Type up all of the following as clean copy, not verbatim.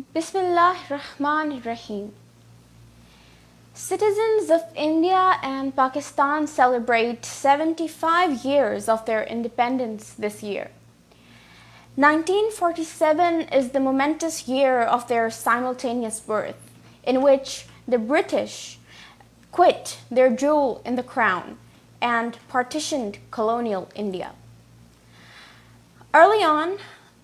Bismillahir Rahim. Citizens of India and Pakistan celebrate 75 years of their independence this year. 1947 is the momentous year of their simultaneous birth, in which the British quit their jewel in the crown and partitioned colonial India. Early on,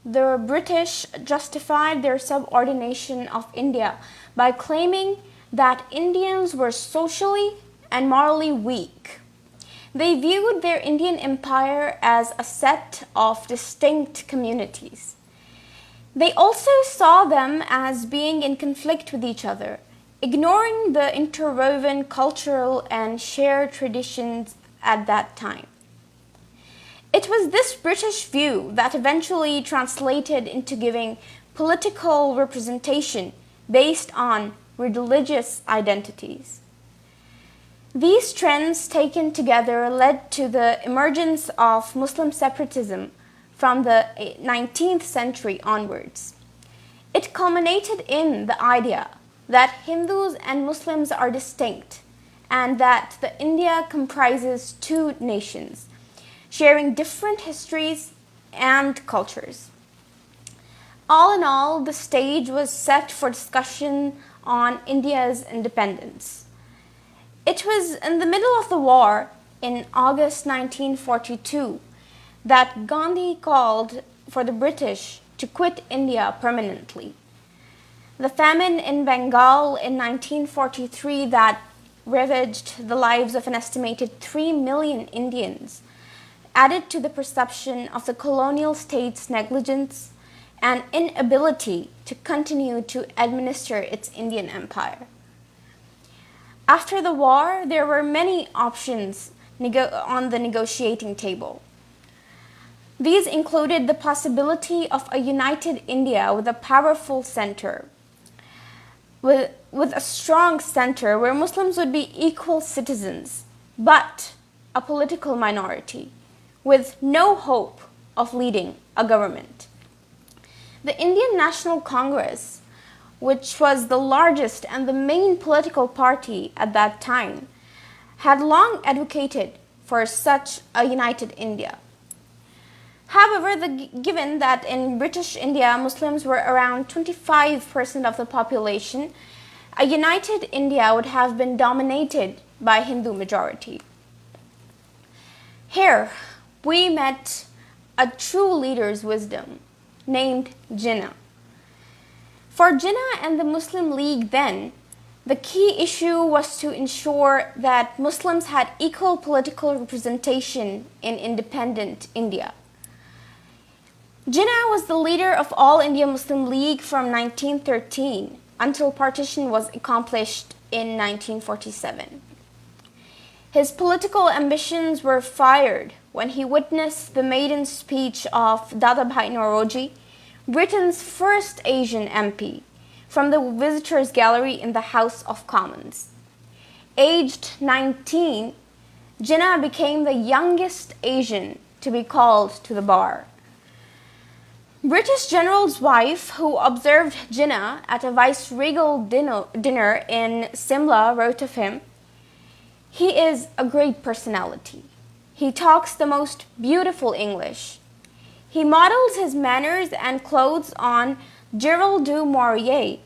the British justified their subordination of India by claiming that Indians were socially and morally weak. They viewed their Indian empire as a set of distinct communities. They also saw them as being in conflict with each other, ignoring the interwoven cultural and shared traditions at that time. It was this British view that eventually translated into giving political representation based on religious identities. These trends taken together led to the emergence of Muslim separatism from the 19th century onwards. It culminated in the idea that Hindus and Muslims are distinct and that the India comprises two nations, sharing different histories and cultures. All in all, the stage was set for discussion on India's independence. It was in the middle of the war, in August 1942, that Gandhi called for the British to quit India permanently. The famine in Bengal in 1943 that ravaged the lives of an estimated 3 million Indians added to the perception of the colonial state's negligence and inability to continue to administer its Indian empire. After the war, there were many options on the negotiating table. These included the possibility of a united India with a powerful center, with a strong center where Muslims would be equal citizens, but a political minority, with no hope of leading a government. The Indian National Congress, which was the largest and the main political party at that time, had long advocated for such a united India. However, given that in British India Muslims were around 25% of the population, a united India would have been dominated by Hindu majority. Here, we met a true leader's wisdom named Jinnah. For Jinnah and the Muslim League then, the key issue was to ensure that Muslims had equal political representation in independent India. Jinnah was the leader of All India Muslim League from 1913 until partition was accomplished in 1947. His political ambitions were fired when he witnessed the maiden speech of Dadabhai Naoroji, Britain's first Asian MP, from the visitors' gallery in the House of Commons. Aged 19, Jinnah became the youngest Asian to be called to the bar. British general's wife, who observed Jinnah at a viceregal dinner in Simla, wrote of him, "He is a great personality. He talks the most beautiful English. He models his manners and clothes on Gerald du Maurier,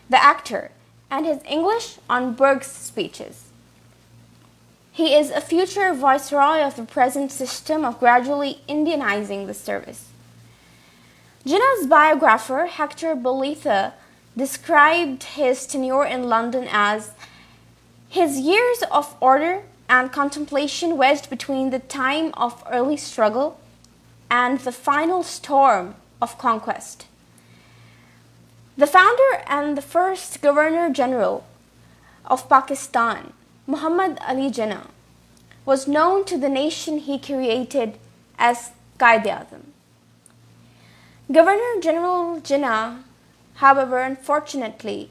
the actor, and his English on Burke's speeches. He is a future viceroy of the present system of gradually Indianizing the service." Jinnah's biographer, Hector Bolitho, described his tenure in London as his years of order and contemplation wedged between the time of early struggle and the final storm of conquest. The founder and the first Governor-General of Pakistan, Muhammad Ali Jinnah, was known to the nation he created as Quaid Azam. Governor-General Jinnah, however, unfortunately,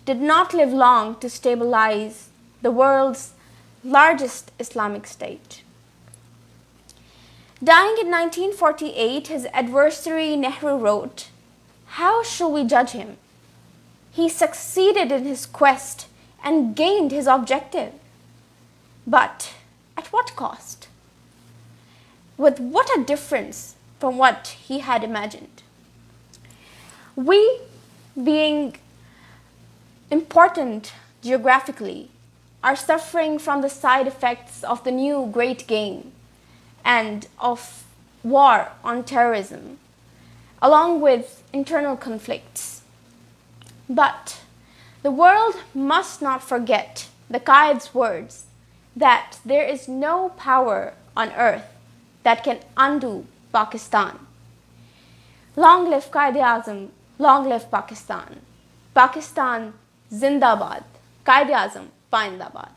did not live long to stabilize the world's largest Islamic state. Dying in 1948, his adversary Nehru wrote, "How shall we judge him? He succeeded in his quest and gained his objective. But at what cost? With what a difference from what he had imagined. We, being important geographically, are suffering from the side effects of the new great game and of war on terrorism, along with internal conflicts. But the world must not forget the Qaid's words that there is no power on earth that can undo Pakistan. Long live Quaid-e-Azam, long live Pakistan. Pakistan Zindabad. Quaid-e-Azam Paindabad.